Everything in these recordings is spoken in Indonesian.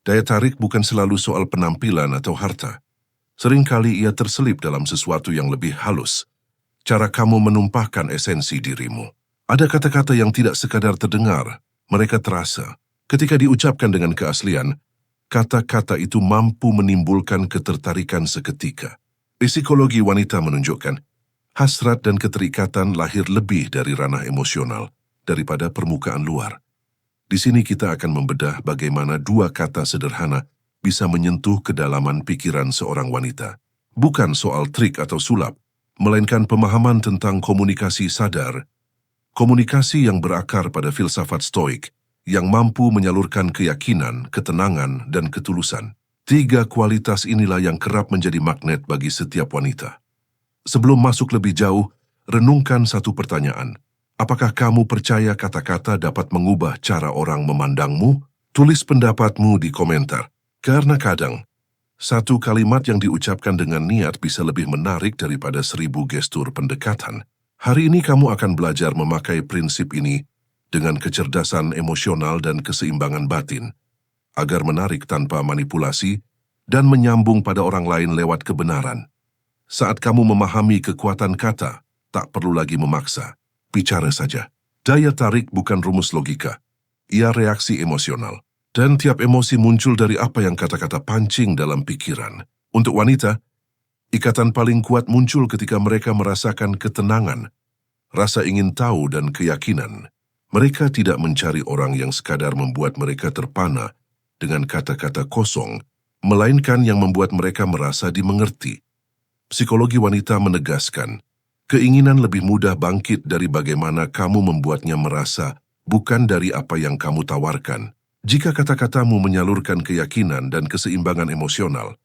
Daya tarik bukan selalu soal penampilan atau harta. Seringkali ia terselip dalam sesuatu yang lebih halus. Cara kamu menumpahkan esensi dirimu. Ada kata-kata yang tidak sekadar terdengar, mereka terasa. Ketika diucapkan dengan keaslian, kata-kata itu mampu menimbulkan ketertarikan seketika. Psikologi wanita menunjukkan, hasrat dan keterikatan lahir lebih dari ranah emosional daripada permukaan luar. Di sini kita akan membedah bagaimana dua kata sederhana bisa menyentuh kedalaman pikiran seorang wanita. Bukan soal trik atau sulap, melainkan pemahaman tentang komunikasi sadar. Komunikasi yang berakar pada filsafat stoik, yang mampu menyalurkan keyakinan, ketenangan, dan ketulusan. Tiga kualitas inilah yang kerap menjadi magnet bagi setiap wanita. Sebelum masuk lebih jauh, renungkan satu pertanyaan. Apakah kamu percaya kata-kata dapat mengubah cara orang memandangmu? Tulis pendapatmu di komentar. Karena kadang, satu kalimat yang diucapkan dengan niat bisa lebih menarik daripada 1000 gestur pendekatan. Hari ini kamu akan belajar memakai prinsip ini dengan kecerdasan emosional dan keseimbangan batin, agar menarik tanpa manipulasi dan menyambung pada orang lain lewat kebenaran. Saat kamu memahami kekuatan kata, tak perlu lagi memaksa. Bicara saja. Daya tarik bukan rumus logika. Ia reaksi emosional. Dan tiap emosi muncul dari apa yang kata-kata pancing dalam pikiran. Untuk wanita, ikatan paling kuat muncul ketika mereka merasakan ketenangan, rasa ingin tahu dan keyakinan. Mereka tidak mencari orang yang sekadar membuat mereka terpana dengan kata-kata kosong, melainkan yang membuat mereka merasa dimengerti. Psikologi wanita menegaskan, keinginan lebih mudah bangkit dari bagaimana kamu membuatnya merasa, bukan dari apa yang kamu tawarkan. Jika kata-katamu menyalurkan keyakinan dan keseimbangan emosional,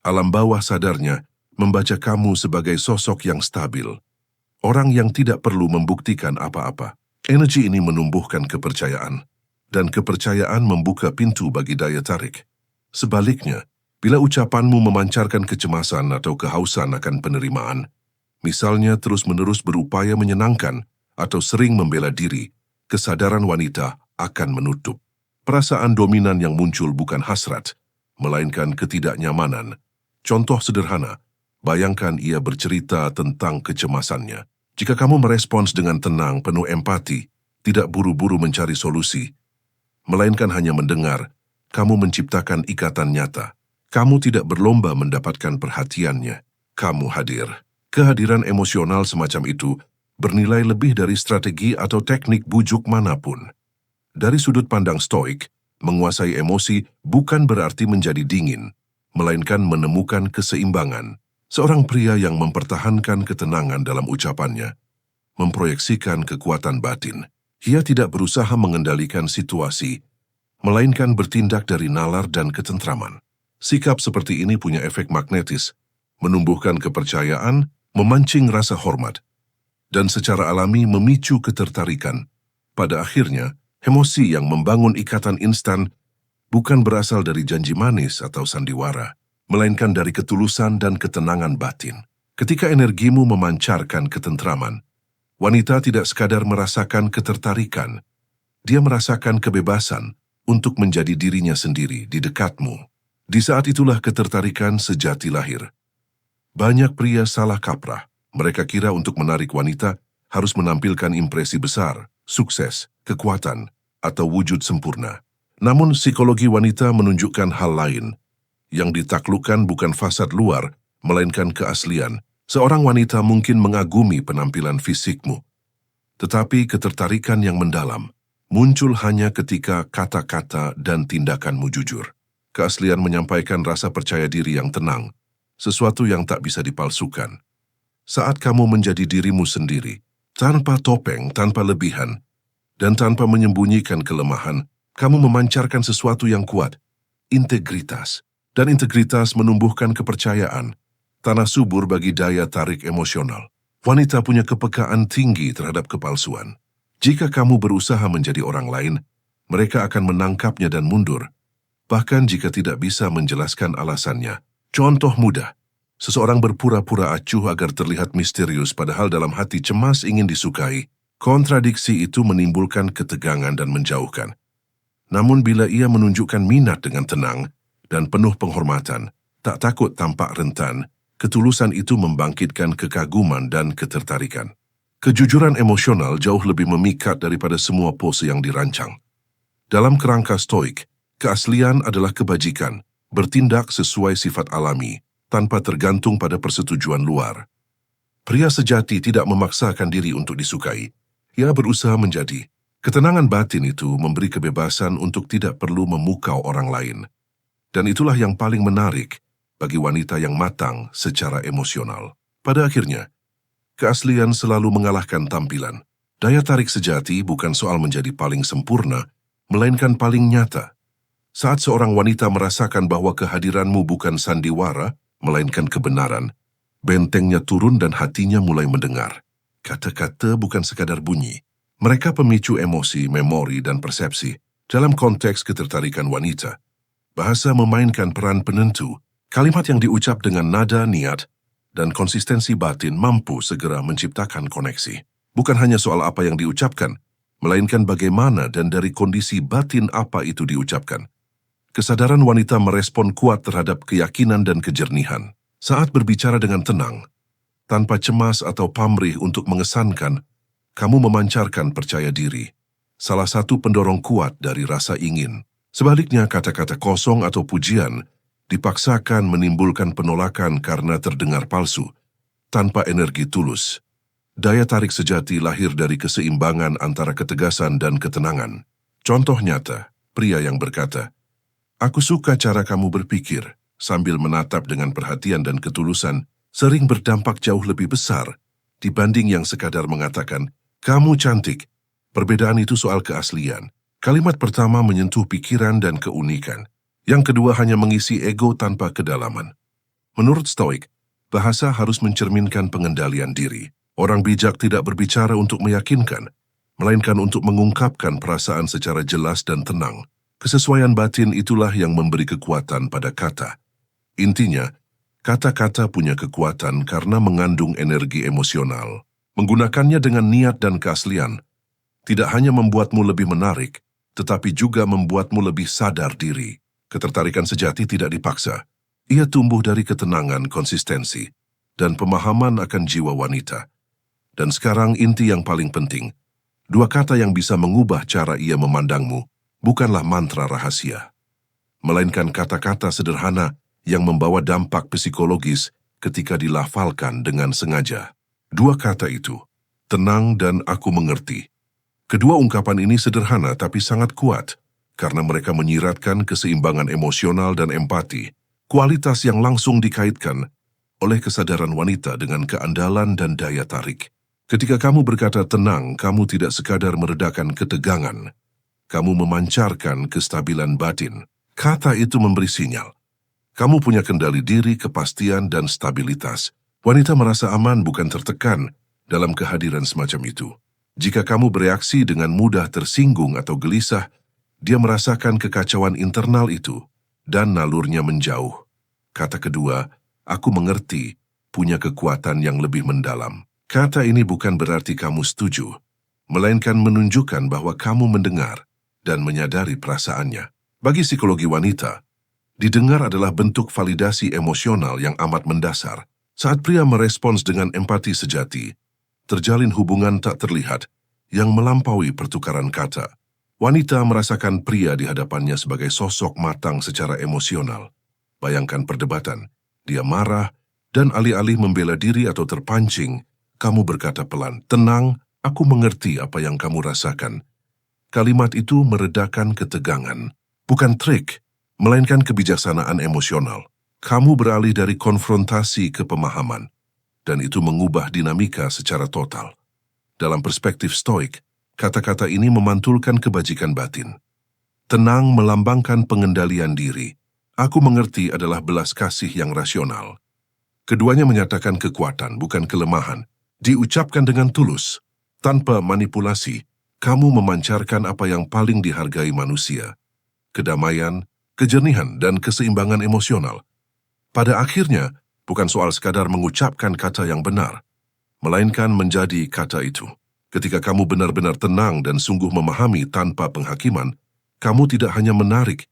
alam bawah sadarnya membaca kamu sebagai sosok yang stabil. Orang yang tidak perlu membuktikan apa-apa. Energi ini menumbuhkan kepercayaan, dan kepercayaan membuka pintu bagi daya tarik. Sebaliknya, bila ucapanmu memancarkan kecemasan atau kehausan akan penerimaan, misalnya terus-menerus berupaya menyenangkan atau sering membela diri, kesadaran wanita akan menutup. Perasaan dominan yang muncul bukan hasrat, melainkan ketidaknyamanan. Contoh sederhana, bayangkan ia bercerita tentang kecemasannya. Jika kamu merespons dengan tenang, penuh empati, tidak buru-buru mencari solusi, melainkan hanya mendengar, kamu menciptakan ikatan nyata. Kamu tidak berlomba mendapatkan perhatiannya, kamu hadir. Kehadiran emosional semacam itu bernilai lebih dari strategi atau teknik bujuk manapun. Dari sudut pandang stoik, menguasai emosi bukan berarti menjadi dingin, melainkan menemukan keseimbangan. Seorang pria yang mempertahankan ketenangan dalam ucapannya, memproyeksikan kekuatan batin. Ia tidak berusaha mengendalikan situasi, melainkan bertindak dari nalar dan ketentraman. Sikap seperti ini punya efek magnetis, menumbuhkan kepercayaan, memancing rasa hormat, dan secara alami memicu ketertarikan. Pada akhirnya, emosi yang membangun ikatan instan bukan berasal dari janji manis atau sandiwara, melainkan dari ketulusan dan ketenangan batin. Ketika energimu memancarkan ketentraman, wanita tidak sekadar merasakan ketertarikan, dia merasakan kebebasan untuk menjadi dirinya sendiri di dekatmu. Di saat itulah ketertarikan sejati lahir. Banyak pria salah kaprah. Mereka kira untuk menarik wanita harus menampilkan impresi besar, sukses, kekuatan, atau wujud sempurna. Namun psikologi wanita menunjukkan hal lain. Yang ditaklukkan bukan fasad luar, melainkan keaslian. Seorang wanita mungkin mengagumi penampilan fisikmu, tetapi ketertarikan yang mendalam muncul hanya ketika kata-kata dan tindakanmu jujur. Keaslian menyampaikan rasa percaya diri yang tenang, sesuatu yang tak bisa dipalsukan. Saat kamu menjadi dirimu sendiri, tanpa topeng, tanpa lebihan, dan tanpa menyembunyikan kelemahan, kamu memancarkan sesuatu yang kuat, integritas. Dan integritas menumbuhkan kepercayaan, tanah subur bagi daya tarik emosional. Wanita punya kepekaan tinggi terhadap kepalsuan. Jika kamu berusaha menjadi orang lain, mereka akan menangkapnya dan mundur. Bahkan jika tidak bisa menjelaskan alasannya. Contoh mudah, seseorang berpura-pura acuh agar terlihat misterius padahal dalam hati cemas ingin disukai. Kontradiksi itu menimbulkan ketegangan dan menjauhkan. Namun bila ia menunjukkan minat dengan tenang dan penuh penghormatan, tak takut tampak rentan, ketulusan itu membangkitkan kekaguman dan ketertarikan. Kejujuran emosional jauh lebih memikat daripada semua pose yang dirancang. Dalam kerangka stoik, keaslian adalah kebajikan, bertindak sesuai sifat alami, tanpa tergantung pada persetujuan luar. Pria sejati tidak memaksakan diri untuk disukai. Ia berusaha menjadi. Ketenangan batin itu memberi kebebasan untuk tidak perlu memukau orang lain. Dan itulah yang paling menarik bagi wanita yang matang secara emosional. Pada akhirnya, keaslian selalu mengalahkan tampilan. Daya tarik sejati bukan soal menjadi paling sempurna, melainkan paling nyata. Saat seorang wanita merasakan bahwa kehadiranmu bukan sandiwara, melainkan kebenaran, bentengnya turun dan hatinya mulai mendengar. Kata-kata bukan sekadar bunyi. Mereka pemicu emosi, memori, dan persepsi. Dalam konteks ketertarikan wanita, bahasa memainkan peran penentu. Kalimat yang diucap dengan nada, niat, dan konsistensi batin mampu segera menciptakan koneksi. Bukan hanya soal apa yang diucapkan, melainkan bagaimana dan dari kondisi batin apa itu diucapkan. Kesadaran wanita merespon kuat terhadap keyakinan dan kejernihan. Saat berbicara dengan tenang, tanpa cemas atau pamrih untuk mengesankan, kamu memancarkan percaya diri, salah satu pendorong kuat dari rasa ingin. Sebaliknya, kata-kata kosong atau pujian dipaksakan menimbulkan penolakan karena terdengar palsu, tanpa energi tulus. Daya tarik sejati lahir dari keseimbangan antara ketegasan dan ketenangan. Contoh nyata, pria yang berkata, "Aku suka cara kamu berpikir," sambil menatap dengan perhatian dan ketulusan, sering berdampak jauh lebih besar dibanding yang sekadar mengatakan, "Kamu cantik." Perbedaan itu soal keaslian. Kalimat pertama menyentuh pikiran dan keunikan. Yang kedua hanya mengisi ego tanpa kedalaman. Menurut Stoik, bahasa harus mencerminkan pengendalian diri. Orang bijak tidak berbicara untuk meyakinkan, melainkan untuk mengungkapkan perasaan secara jelas dan tenang. Kesesuaian batin itulah yang memberi kekuatan pada kata. Intinya, kata-kata punya kekuatan karena mengandung energi emosional. Menggunakannya dengan niat dan keaslian, tidak hanya membuatmu lebih menarik, tetapi juga membuatmu lebih sadar diri. Ketertarikan sejati tidak dipaksa. Ia tumbuh dari ketenangan, konsistensi, dan pemahaman akan jiwa wanita. Dan sekarang inti yang paling penting, dua kata yang bisa mengubah cara ia memandangmu, bukanlah mantra rahasia, melainkan kata-kata sederhana yang membawa dampak psikologis ketika dilafalkan dengan sengaja. Dua kata itu, tenang dan aku mengerti. Kedua ungkapan ini sederhana tapi sangat kuat, karena mereka menyiratkan keseimbangan emosional dan empati, kualitas yang langsung dikaitkan oleh kesadaran wanita dengan keandalan dan daya tarik. Ketika kamu berkata tenang, kamu tidak sekadar meredakan ketegangan, kamu memancarkan kestabilan batin. Kata itu memberi sinyal. Kamu punya kendali diri, kepastian, dan stabilitas. Wanita merasa aman bukan tertekan dalam kehadiran semacam itu. Jika kamu bereaksi dengan mudah tersinggung atau gelisah, dia merasakan kekacauan internal itu dan nalurnya menjauh. Kata kedua, aku mengerti, punya kekuatan yang lebih mendalam. Kata ini bukan berarti kamu setuju, melainkan menunjukkan bahwa kamu mendengar dan menyadari perasaannya. Bagi psikologi wanita, didengar adalah bentuk validasi emosional yang amat mendasar. Saat pria merespons dengan empati sejati, terjalin hubungan tak terlihat yang melampaui pertukaran kata. Wanita merasakan pria di hadapannya sebagai sosok matang secara emosional. Bayangkan perdebatan, dia marah, dan alih-alih membela diri atau terpancing, kamu berkata pelan, "Tenang, aku mengerti apa yang kamu rasakan." Kalimat itu meredakan ketegangan. Bukan trik, melainkan kebijaksanaan emosional. Kamu beralih dari konfrontasi ke pemahaman, dan itu mengubah dinamika secara total. Dalam perspektif stoik, kata-kata ini memantulkan kebajikan batin. Tenang melambangkan pengendalian diri. Aku mengerti adalah belas kasih yang rasional. Keduanya menyatakan kekuatan, bukan kelemahan. Diucapkan dengan tulus, tanpa manipulasi, kamu memancarkan apa yang paling dihargai manusia. Kedamaian, kejernihan, dan keseimbangan emosional. Pada akhirnya, bukan soal sekadar mengucapkan kata yang benar, melainkan menjadi kata itu. Ketika kamu benar-benar tenang dan sungguh memahami tanpa penghakiman, Kamu tidak hanya menarik,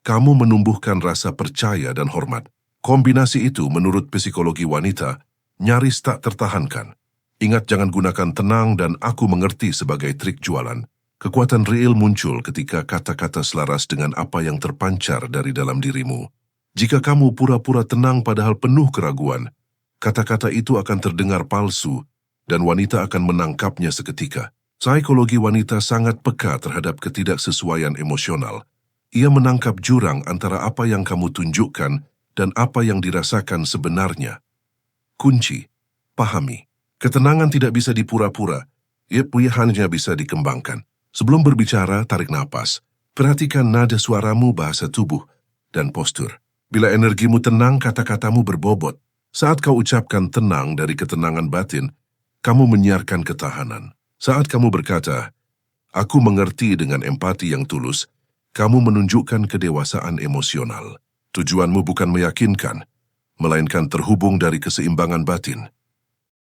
kamu menumbuhkan rasa percaya dan hormat. Kombinasi itu menurut psikologi wanita nyaris tak tertahankan. Ingat, jangan gunakan tenang dan aku mengerti sebagai trik jualan. Kekuatan real muncul ketika kata-kata selaras dengan apa yang terpancar dari dalam dirimu. Jika kamu pura-pura tenang padahal penuh keraguan, kata-kata itu akan terdengar palsu dan wanita akan menangkapnya seketika. Psikologi wanita sangat peka terhadap ketidaksesuaian emosional. Ia menangkap jurang antara apa yang kamu tunjukkan dan apa yang dirasakan sebenarnya. Kunci, pahami. Ketenangan tidak bisa dipura-pura, ia hanya bisa dikembangkan. Sebelum berbicara, tarik napas. Perhatikan nada suaramu, bahasa tubuh, dan postur. Bila energimu tenang, kata-katamu berbobot. Saat kau ucapkan tenang dari ketenangan batin, kamu menyiarkan ketahanan. Saat kamu berkata, aku mengerti dengan empati yang tulus, kamu menunjukkan kedewasaan emosional. Tujuanmu bukan meyakinkan, melainkan terhubung dari keseimbangan batin.